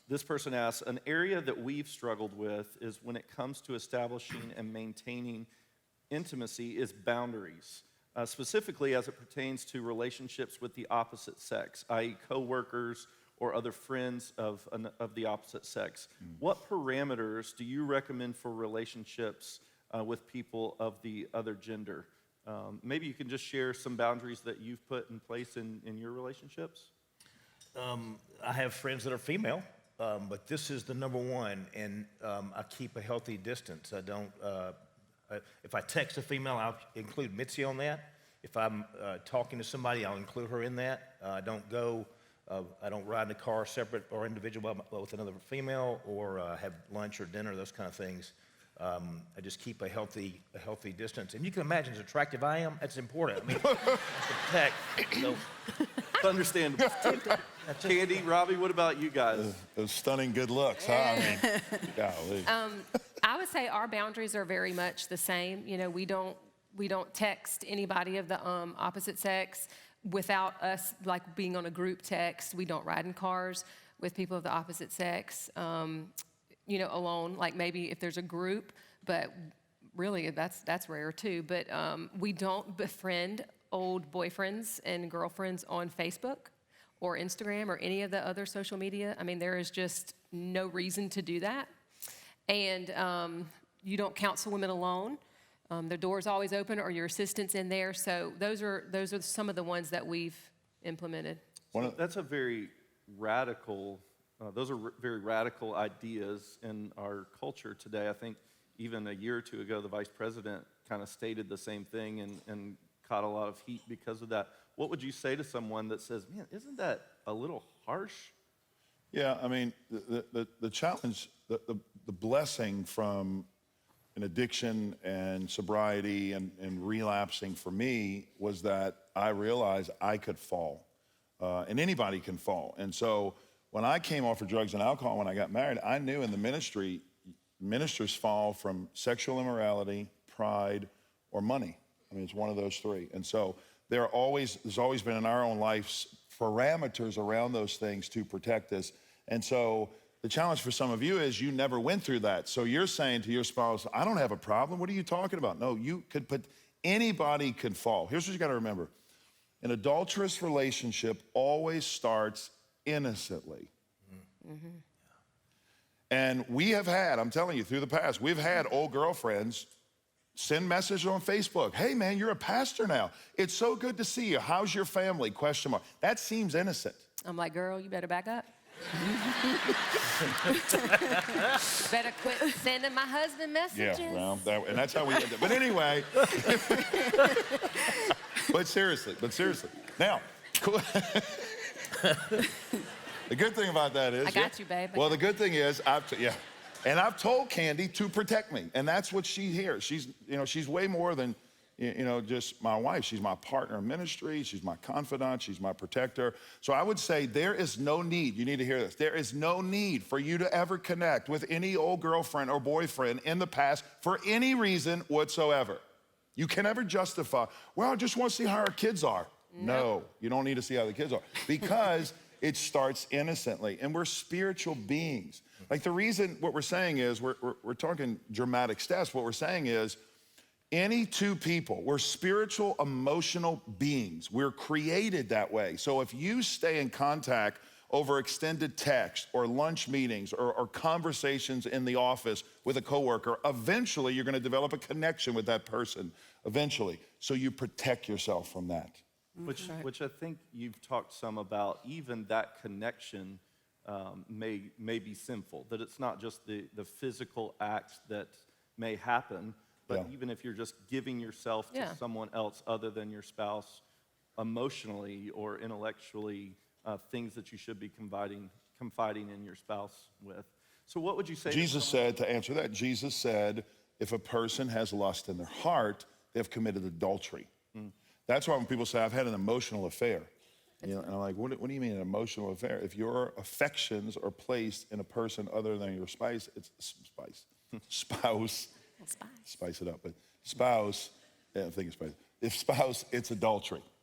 This person asks, an area that we've struggled with is when it comes to establishing and maintaining intimacy is boundaries, specifically as it pertains to relationships with the opposite sex, i.e. coworkers or other friends of the opposite sex. What parameters do you recommend for relationships with people of the other gender? Maybe you can just share some boundaries that you've put in place in your relationships. I have friends that are female, but this is the number one, and I keep a healthy distance. I don't, if I text a female, I'll include Mitzi on that. If I'm talking to somebody, I'll include her in that. I don't ride in a car separate or individual with another female, or have lunch or dinner, those kind of things. I just keep a healthy distance. And you can imagine as attractive I am, that's important. I mean, to protect, so. It's understandable. Candy, Robbie, what about you guys? Those stunning good looks, huh? I mean, golly. I would say our boundaries are very much the same. You know, we don't text anybody of the opposite sex without us like being on a group text. We don't ride in cars with people of the opposite sex. You know, alone, like maybe if there's a group, but really that's rare too. But we don't befriend old boyfriends and girlfriends on Facebook or Instagram or any of the other social media. I mean, there is just no reason to do that. And you don't counsel women alone. The door's always open or your assistant's in there. So those are some of the ones that we've implemented. That's a very radical, those are very radical ideas in our culture today. I think even a year or two ago, the vice president kind of stated the same thing and caught a lot of heat because of that. What would you say to someone that says, man, isn't that a little harsh? Yeah, I mean, the challenge, the blessing from an addiction and sobriety and relapsing for me was that I realized I could fall, and anybody can fall. And so when I came off of drugs and alcohol when I got married, I knew in the ministry, ministers fall from sexual immorality, pride, or money. I mean, it's one of those three. And so there's always been in our own lives parameters around those things to protect us. And so the challenge for some of you is you never went through that. So you're saying to your spouse, I don't have a problem. What are you talking about? No, anybody can fall. Here's what you got to remember. An adulterous relationship always starts innocently. Mm-hmm. And we have had, I'm telling you, through the past, we've had old girlfriends send messages on Facebook. Hey, man, you're a pastor now. It's so good to see you. How's your family? ? That seems innocent. I'm like, girl, you better back up. Better quit sending my husband messages. Yeah, well, and that's how we end it. But anyway, but seriously. Now, cool. The good thing about that is, I got you, babe. Well, the good thing is, and I've told Candy to protect me, and that's what she hears. She's way more than, just my wife. She's my partner in ministry. She's my confidant. She's my protector. So I would say there is no need, you need to hear this, there is no need for you to ever connect with any old girlfriend or boyfriend in the past for any reason whatsoever. You can never justify, well, I just want to see how our kids are. No, you don't need to see how the kids are, because it starts innocently, and we're spiritual beings. Like the reason, what we're saying is, we're talking dramatic steps. What we're saying is, any two people, we're spiritual, emotional beings. We're created that way. So if you stay in contact over extended text or lunch meetings or conversations in the office with a coworker, eventually you're gonna develop a connection with that person, eventually. So you protect yourself from that. Which I think you've talked some about. Even that connection may be sinful, that it's not just the physical act that may happen, but even if you're just giving yourself to someone else other than your spouse, emotionally or intellectually, things that you should be confiding in your spouse with. So what would you say? Jesus said, to answer that, Jesus said, if a person has lust in their heart, they've committed adultery. That's why when people say, I've had an emotional affair, and I'm like, what do you mean an emotional affair? If your affections are placed in a person other than your spouse, spouse, spice it up, but spouse, I think it's spice. If spouse, it's adultery.